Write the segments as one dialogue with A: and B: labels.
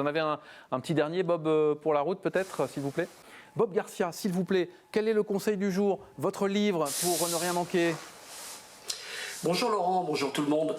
A: en avez un petit dernier, Bob, pour la route peut-être, s'il vous plaît? Bob Garcia, s'il vous plaît, quel est le conseil du jour, votre livre pour ne rien manquer?
B: Bonjour Laurent, bonjour tout le monde.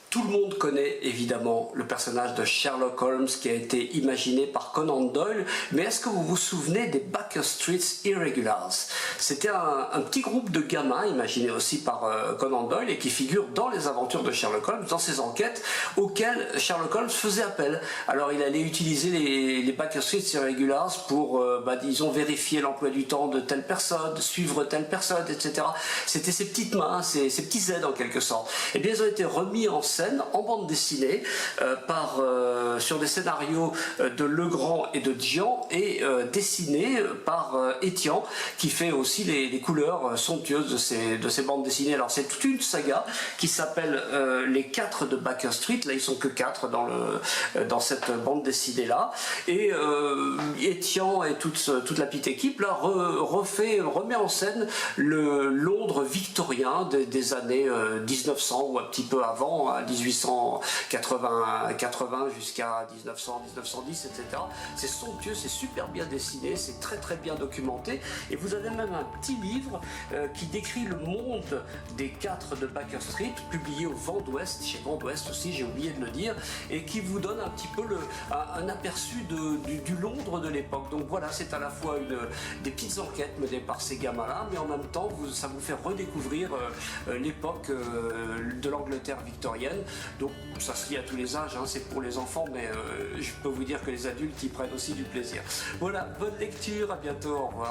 B: Tout le monde connaît évidemment le personnage de Sherlock Holmes qui a été imaginé par Conan Doyle, mais est-ce que vous vous souvenez des Baker Street Irregulars? C'était un petit groupe de gamins imaginé aussi par Conan Doyle et qui figure dans les aventures de Sherlock Holmes, dans ses enquêtes auxquelles Sherlock Holmes faisait appel. Alors il allait utiliser les Baker Street Irregulars pour, disons, vérifier l'emploi du temps de telle personne, suivre telle personne, etc. C'était ses petites mains, ses petits aides en quelque sorte. Et bien ils ont été remis en scène en bande dessinée sur des scénarios de Legrand et de Dian et dessinés par Etienne qui fait aussi les couleurs somptueuses de ces bandes dessinées. Alors c'est toute une saga qui s'appelle Les 4 de Baker Street. Là ils sont que 4 dans cette bande dessinée là et Etienne et toute la petite équipe là remet en scène le Londres victorien des années 1900 ou un petit peu avant, à 1880 jusqu'à 1900, 1910, etc. C'est somptueux, c'est super bien dessiné, c'est très très bien documenté. Et vous avez même un petit livre qui décrit le monde des 4 de Baker Street, publié au Vent d'Ouest, chez Vent d'Ouest aussi, j'ai oublié de le dire, et qui vous donne un petit peu un aperçu du Londres de l'époque. Donc voilà, c'est à la fois des petites enquêtes menées par ces gamins-là, mais en même temps, ça vous fait redécouvrir l'époque de l'Angleterre victorienne. Donc ça se lit à tous les âges, hein, c'est pour les enfants, mais je peux vous dire que les adultes y prennent aussi du plaisir. Voilà, bonne lecture, à bientôt, au revoir.